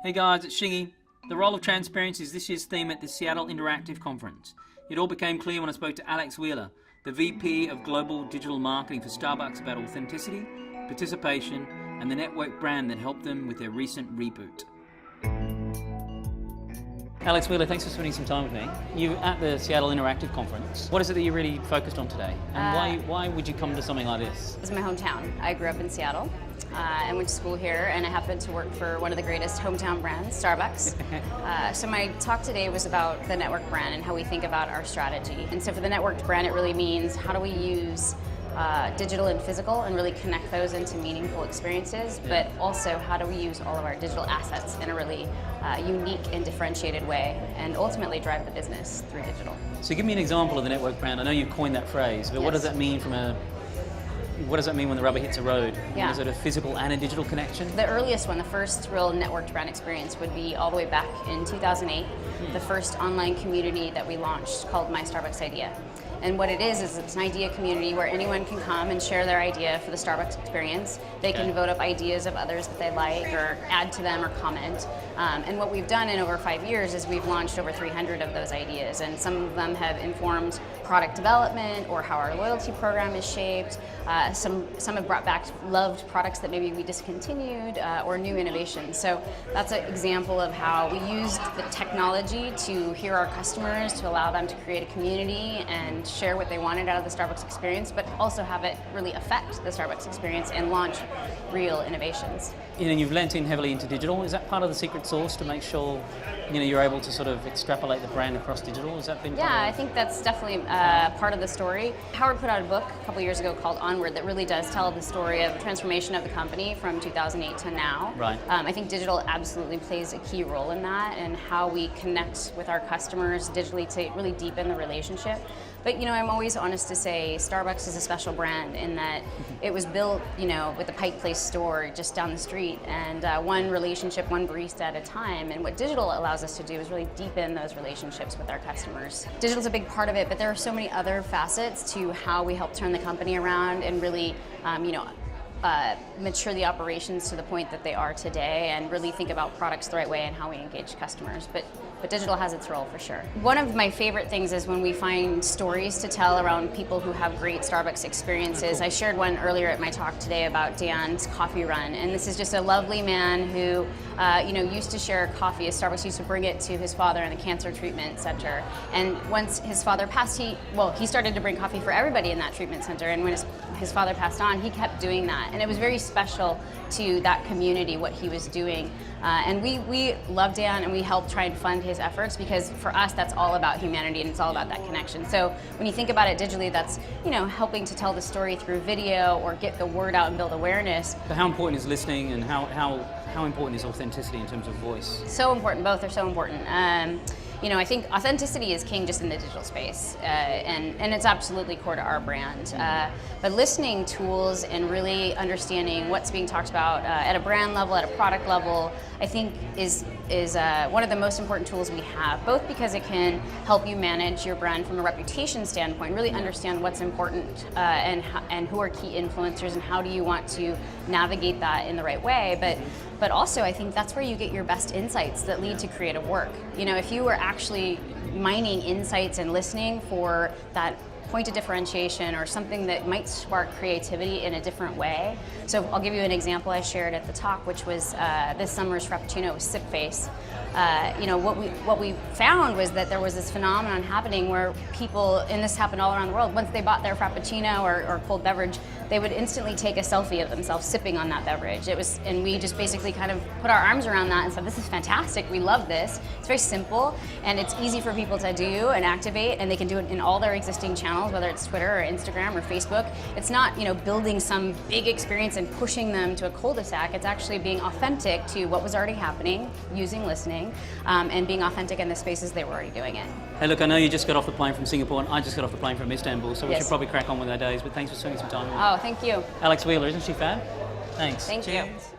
Hey guys, it's Shingy. The role of transparency is this year's theme at the Seattle Interactive Conference. It all became clear when I spoke to Alex Wheeler, the VP of Global Digital Marketing for Starbucks, about authenticity, participation, and the network brand that helped them with their recent reboot. Alex Wheeler, thanks for spending some time with me. You're at the Seattle Interactive Conference. What is it that you're really focused on today? And why would you come to something like this? This is my hometown. I grew up in Seattle and went to school here, and I happened to work for one of the greatest hometown brands, Starbucks. So my talk today was about the network brand and how we think about our strategy. And so for the networked brand, it really means how do we use digital and physical and really connect those into meaningful experiences, but also how do we use all of our digital assets in a really unique and differentiated way and ultimately drive the business through digital. So give me an example of the network brand. I know you coined that phrase, but Yes. what does that mean what does that mean when the rubber hits the road? Yeah. Is it a physical and a digital connection? The earliest one, the first real networked brand experience would be all the way back in 2008, the first online community that we launched called My Starbucks Idea. And what it is it's an idea community where anyone can come and share their idea for the Starbucks experience. They can vote up ideas of others that they like or add to them or comment. And what we've done in over 5 years is we've launched over 300 of those ideas, and some of them have informed product development or how our loyalty program is shaped. Some have brought back loved products that maybe we discontinued or new innovations. So that's an example of how we used the technology to hear our customers, to allow them to create a community and share what they wanted out of the Starbucks experience, but also have it really affect the Starbucks experience and launch real innovations. You know, you've lent in heavily into digital. Is that part of the secret sauce to make sure you're able to sort of extrapolate the brand across digital? Has that been Yeah, I think that's definitely part of the story. Howard put out a book a couple years ago called Onward that really does tell the story of the transformation of the company from 2008 to now. Right. I think digital absolutely plays a key role in that and how we connect with our customers digitally to really deepen the relationship. But I'm always honest to say Starbucks is a special brand in that it was built, with the Pike Place store just down the street, and one relationship, one barista at a time. And what digital allows us to do is really deepen those relationships with our customers. Digital's a big part of it, but there are so many other facets to how we help turn the company around and really, mature the operations to the point that they are today, and really think about products the right way and how we engage customers. But digital has its role for sure. One of my favorite things is when we find stories to tell around people who have great Starbucks experiences. I shared one earlier at my talk today about Dan's coffee run, and this is just a lovely man who used to share coffee as Starbucks used to bring it to his father in the cancer treatment center. And once his father passed, he started to bring coffee for everybody in that treatment center, and when his father passed on, he kept doing that. And it was very special to that community, what he was doing. And we love Dan, and we help try and fund his efforts, because for us, that's all about humanity, and it's all about that connection. So when you think about it digitally, that's helping to tell the story through video or get the word out and build awareness. But how important is listening, and how important is authenticity in terms of voice? So important. Both are so important. I think authenticity is king just in the digital space, and it's absolutely core to our brand. But listening tools and really understanding what's being talked about at a brand level, at a product level, I think is one of the most important tools we have, both because it can help you manage your brand from a reputation standpoint, really understand what's important and who are key influencers and how do you want to navigate that in the right way. But also, I think that's where you get your best insights that lead to creative work. If you were actually mining insights and listening for that point of differentiation or something that might spark creativity in a different way. So I'll give you an example I shared at the talk, which was this summer's Frappuccino with Sip Face. What we found was that there was this phenomenon happening where people, and this happened all around the world, once they bought their Frappuccino or cold beverage, they would instantly take a selfie of themselves sipping on that beverage. And we just basically kind of put our arms around that and said, this is fantastic, we love this. It's very simple, and it's easy for people to do and activate, and they can do it in all their existing channels, whether it's Twitter or Instagram or Facebook. It's not, building some big experience and pushing them to a cul-de-sac. It's actually being authentic to what was already happening, using listening, and being authentic in the spaces they were already doing it. Hey, look, I know you just got off the plane from Singapore, and I just got off the plane from Istanbul, so we Yes. should probably crack on with our days, but thanks for spending some time with me. Oh, thank you. Alex Wheeler, isn't she fab? Thanks. Thank you. Cheers.